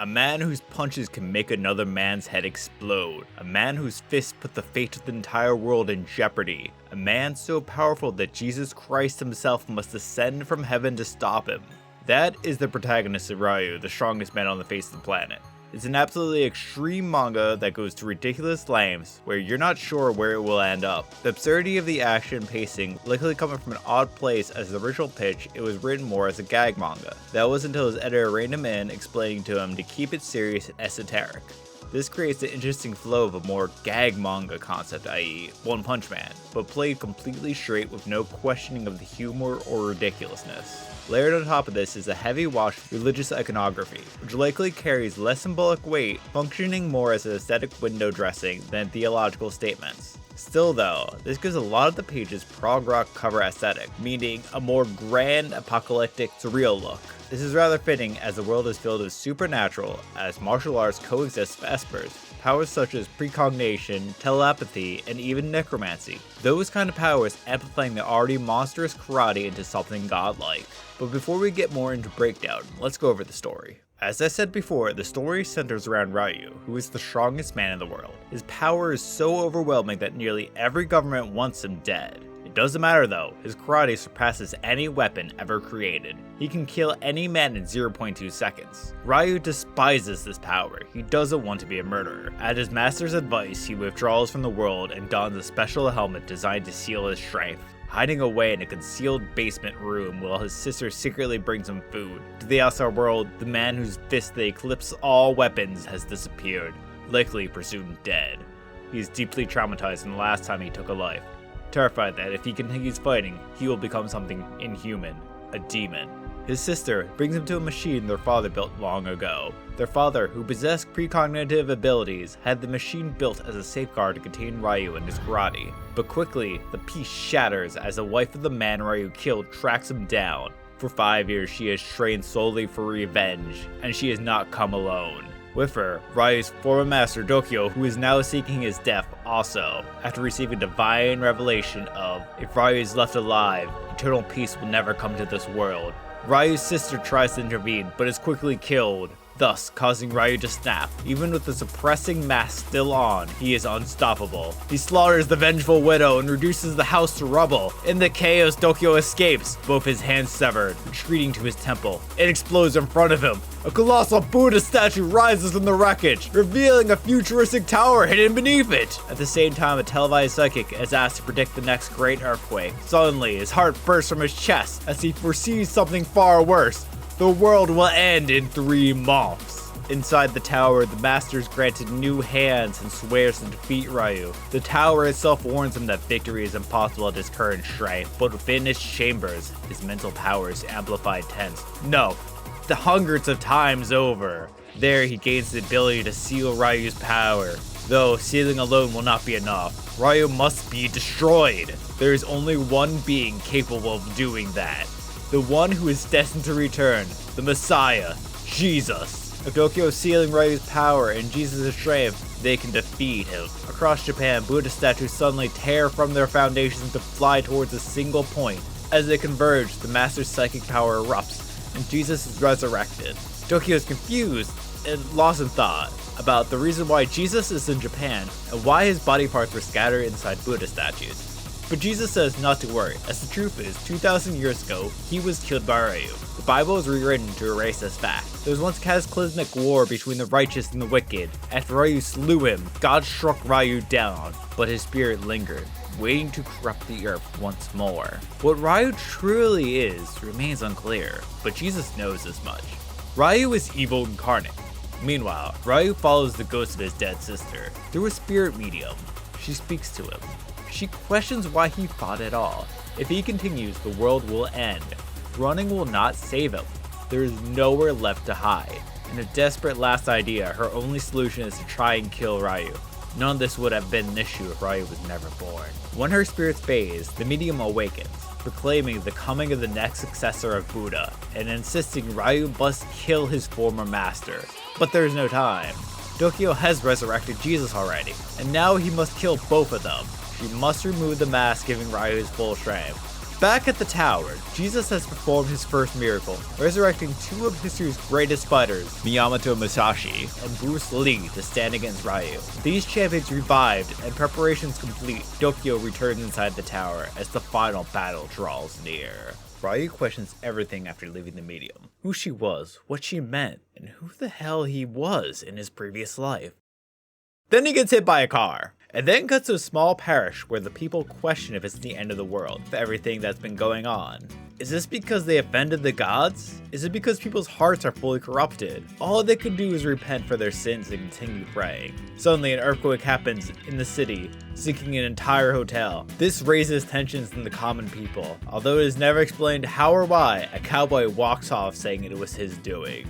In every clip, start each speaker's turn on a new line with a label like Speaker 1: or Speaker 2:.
Speaker 1: A man whose punches can make another man's head explode. A man whose fists put the fate of the entire world in jeopardy. A man so powerful that Jesus Christ himself must descend from heaven to stop him. That is the protagonist of Ryu, the strongest man on the face of the planet. It's an absolutely extreme manga that goes to ridiculous lengths where you're not sure where it will end up. The absurdity of the action pacing likely coming from an odd place as the original pitch, it was written more as a gag manga. That was until his editor reined him in, explaining to him to keep it serious and esoteric. This creates an interesting flow of a more gag manga concept, i.e. One Punch Man, but played completely straight with no questioning of the humor or ridiculousness. Layered on top of this is a heavy wash of religious iconography, which likely carries less symbolic weight, functioning more as an aesthetic window dressing than theological statements. Still though, this gives a lot of the pages prog rock cover aesthetic, meaning a more grand, apocalyptic, surreal look. This is rather fitting as the world is filled with supernatural, as martial arts coexist with espers, powers such as precognition, telepathy, and even necromancy. Those kind of powers amplifying the already monstrous karate into something godlike. But before we get more into breakdown, let's go over the story. As I said before, the story centers around Ryu, who is the strongest man in the world. His power is so overwhelming that nearly every government wants him dead. It doesn't matter though, his karate surpasses any weapon ever created. He can kill any man in 0.2 seconds. Ryu despises this power, he doesn't want to be a murderer. At his master's advice, he withdraws from the world and dons a special helmet designed to seal his strength, hiding away in a concealed basement room while his sister secretly brings him food. To the outside world, the man whose fist that eclipses all weapons has disappeared, likely presumed dead. He is deeply traumatized from the last time he took a life, terrified that if he continues fighting, he will become something inhuman, a demon. His sister brings him to a machine their father built long ago. Their father, who possessed precognitive abilities, had the machine built as a safeguard to contain Ryu and his karate. But quickly, the piece shatters as the wife of the man Ryu killed tracks him down. For 5 years, she has trained solely for revenge, and she has not come alone. With her, Ryu's former master Dokyo, who is now seeking his death also, after receiving divine revelation of, if Ryu is left alive, eternal peace will never come to this world. Ryu's sister tries to intervene, but is quickly killed, thus causing Ryu to snap. Even with the suppressing mask still on, he is unstoppable. He slaughters the vengeful widow and reduces the house to rubble. In the chaos, Dokyo escapes, both his hands severed, retreating to his temple. It explodes in front of him. A colossal Buddha statue rises from the wreckage, revealing a futuristic tower hidden beneath it. At the same time, a televised psychic is asked to predict the next great earthquake. Suddenly, his heart bursts from his chest as he foresees something far worse. The world will end in 3 months. Inside the tower, the master is granted new hands and swears to defeat Ryu. The tower itself warns him that victory is impossible at his current strength, but within its chambers, his mental powers amplified tense. No, the hundreds of times over. There he gains the ability to seal Ryu's power. Though sealing alone will not be enough, Ryu must be destroyed. There is only one being capable of doing that. The one who is destined to return, the Messiah, Jesus. With Dokyo sealing Ryu's power and Jesus' strength, they can defeat him. Across Japan, Buddha statues suddenly tear from their foundations to fly towards a single point. As they converge, the master's psychic power erupts, and Jesus is resurrected. Dokyo is confused and lost in thought about the reason why Jesus is in Japan and why his body parts were scattered inside Buddha statues. But Jesus says not to worry, as the truth is, 2,000 years ago, he was killed by Ryu. The Bible is rewritten to erase this fact. There was once a cataclysmic war between the righteous and the wicked. After Ryu slew him, God struck Ryu down, but his spirit lingered, waiting to corrupt the earth once more. What Ryu truly is remains unclear, but Jesus knows as much. Ryu is evil incarnate. Meanwhile, Ryu follows the ghost of his dead sister through a spirit medium. She speaks to him. She questions why he fought at all. If he continues, the world will end. Running will not save him. There is nowhere left to hide. In a desperate last idea, her only solution is to try and kill Ryu. None of this would have been an issue if Ryu was never born. When her spirit fades, the medium awakens, proclaiming the coming of the next successor of Buddha, and insisting Ryu must kill his former master. But there is no time. Dokyo has resurrected Jesus already, and now he must kill both of them. She must remove the mask, giving Ryu his full strength. Back at the tower, Jesus has performed his first miracle, resurrecting two of history's greatest fighters, Miyamoto Musashi and Bruce Lee, to stand against Ryu. These champions revived, and preparations complete, Dokyo returns inside the tower as the final battle draws near. Ryu questions everything after leaving the medium. Who she was, what she meant, and who the hell he was in his previous life. Then he gets hit by a car. And then cuts to a small parish where the people question if it's the end of the world for everything that's been going on. Is this because they offended the gods? Is it because people's hearts are fully corrupted? All they could do is repent for their sins and continue praying. Suddenly an earthquake happens in the city, sinking an entire hotel. This raises tensions in the common people. Although it is never explained how or why, a cowboy walks off saying it was his doing.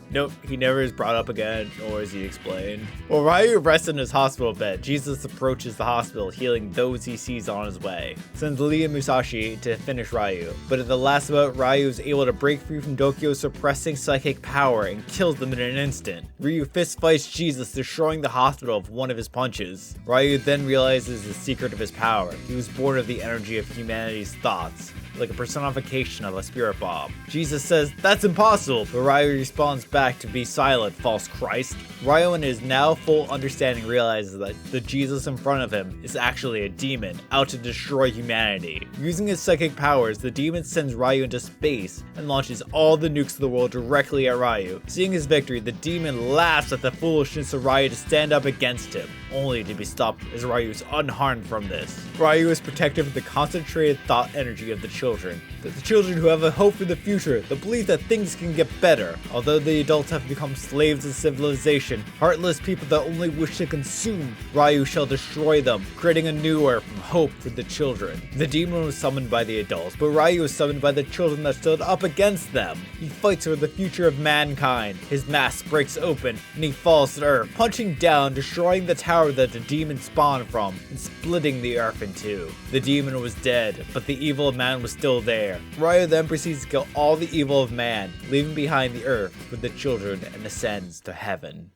Speaker 1: Nope, he never is brought up again, nor is he explained. While Ryu rests in his hospital bed, Jesus approaches the hospital, healing those he sees on his way. Sends Lee and Musashi to finish Ryu, but at the last bout, Ryu is able to break free from Dokyo's suppressing psychic power and kills them in an instant. Ryu fist fights Jesus, destroying the hospital with one of his punches. Ryu then realizes the secret of his power. He was born of the energy of humanity's thoughts, like a personification of a spirit bomb. Jesus says, "That's impossible," but Ryu responds back to, "Be silent, false Christ." Ryu, in his now full understanding, realizes that the Jesus in front of him is actually a demon out to destroy humanity. Using his psychic powers, the demon sends Ryu into space and launches all the nukes of the world directly at Ryu. Seeing his victory, the demon laughs at the foolishness of Ryu to stand up against him, only to be stopped as Ryu is unharmed from this. Ryu is protected with the concentrated thought energy of the children. The children who have a hope for the future, the belief that things can get better. Although the adults have become slaves of civilization, heartless people that only wish to consume, Ryu shall destroy them, creating a new earth of hope for the children. The demon was summoned by the adults, but Ryu was summoned by the children that stood up against them. He fights for the future of mankind. His mask breaks open, and he falls to earth, punching down, destroying the tower that the demon spawned from, and splitting the earth in two. The demon was dead, but the evil of man was still there. Ryu then proceeds to kill all the evil of man, leaving behind the earth with the children, and ascends to heaven.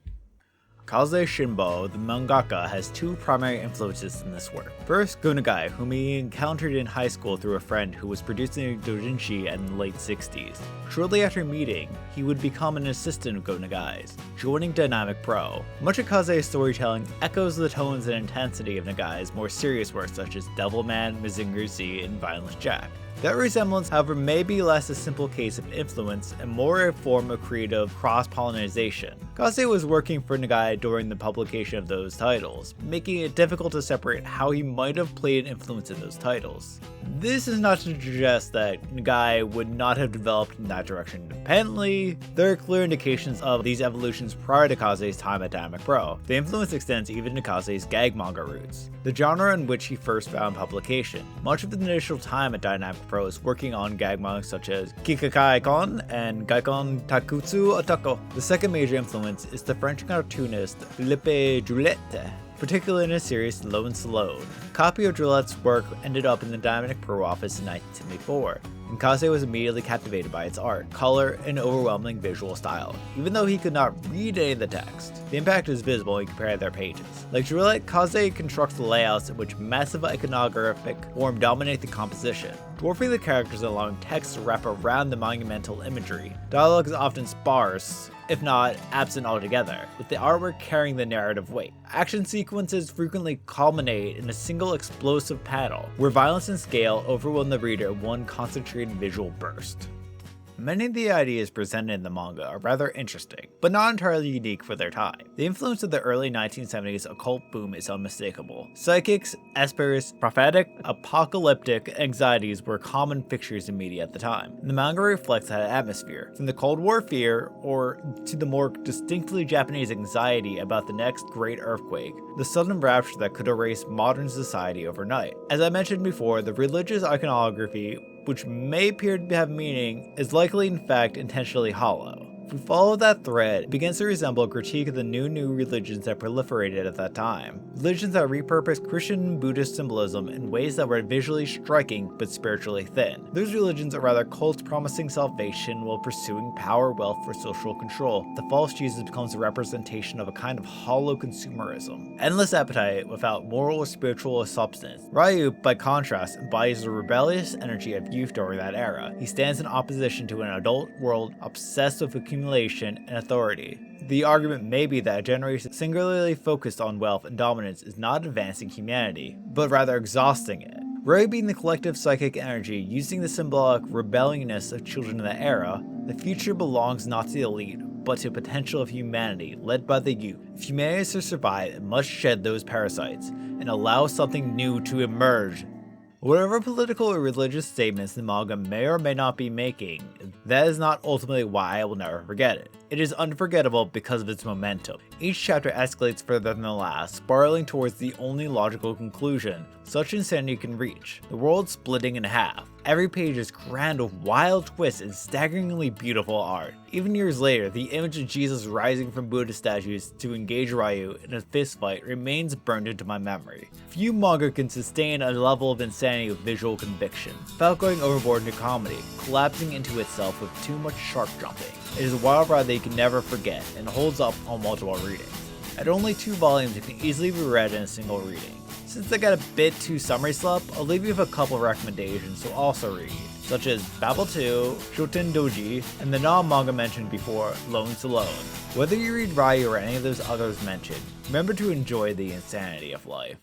Speaker 1: Kaze Shinbo, the mangaka, has two primary influences in this work. First, Gunagai, whom he encountered in high school through a friend who was producing doujinshi in the late 60s. Shortly after meeting, he would become an assistant of Gonagai's, joining Dynamic Pro. Much of Kaze's storytelling echoes the tones and intensity of Nagai's more serious works such as Devilman, Mazinger Z, and Violence Jack. That resemblance, however, may be less a simple case of influence and more a form of creative cross-pollination. Kaze was working for Nagai during the publication of those titles, making it difficult to separate how he might have played an influence in those titles. This is not to suggest that Nagai would not have developed in that direction independently. There are clear indications of these evolutions prior to Kaze's time at Dynamic Pro. The influence extends even to Kaze's gag manga roots, the genre in which he first found publication. Much of the initial time at Dynamic Pro is working on gag manga such as Kikakai-kon and Gaikon Takutsu Otoko. The second major influence is the French cartoonist Philippe Juliette, particularly in his series Low and Slow. A copy of Droulette's work ended up in the Dynamic Pro office in 1974, and Kaze was immediately captivated by its art, color, and overwhelming visual style, even though he could not read any of the text. The impact is visible when you compare their pages. Like Droulette, Kaze constructs layouts in which massive iconographic form dominate the composition, dwarfing the characters and allowing text to wrap around the monumental imagery. Dialogue is often sparse, if not absent altogether, with the artwork carrying the narrative weight. Action sequences frequently culminate in a single explosive panel, where violence and scale overwhelm the reader in one concentrated visual burst. Many of the ideas presented in the manga are rather interesting, but not entirely unique for their time. The influence of the early 1970s occult boom is unmistakable. Psychics, espers, prophetic, apocalyptic anxieties were common fixtures in media at the time. And the manga reflects that atmosphere, from the Cold War fear or to the more distinctly Japanese anxiety about the next great earthquake, the sudden rapture that could erase modern society overnight. As I mentioned before, the religious iconography, which may appear to have meaning, is likely in fact intentionally hollow. If we follow that thread, it begins to resemble a critique of the new religions that proliferated at that time. Religions that repurposed Christian and Buddhist symbolism in ways that were visually striking but spiritually thin. Those religions are rather cults promising salvation while pursuing power, wealth, or social control. The false Jesus becomes a representation of a kind of hollow consumerism. Endless appetite without moral or spiritual substance. Ryu, by contrast, embodies the rebellious energy of youth during that era. He stands in opposition to an adult world obsessed with accumulation and authority. The argument may be that a generation singularly focused on wealth and dominance is not advancing humanity, but rather exhausting it. Ryu being the collective psychic energy, using the symbolic rebelliousness of children in that era, the future belongs not to the elite, but to potential of humanity, led by the youth. If humanity is to survive, it must shed those parasites, and allow something new to emerge. Whatever political or religious statements the manga may or may not be making, that is not ultimately why I will never forget it. It is unforgettable because of its momentum. Each chapter escalates further than the last, spiraling towards the only logical conclusion such insanity can reach: the world splitting in half. Every page is crammed with wild twists and staggeringly beautiful art. Even years later, the image of Jesus rising from Buddha statues to engage Ryu in a fistfight remains burned into my memory. Few manga can sustain a level of insanity with visual conviction, without going overboard into comedy, collapsing into itself with too much shark jumping. It is a wild ride that you can never forget, and holds up on multiple readings. At only 2 volumes, it can easily be read in a single reading. Since I got a bit too summary slump, I'll leave you with a couple recommendations to also read, such as Babel 2, Shoten Doji, and the non-manga mentioned before, Loans Alone. Whether you read Ryu or any of those others mentioned, remember to enjoy the insanity of life.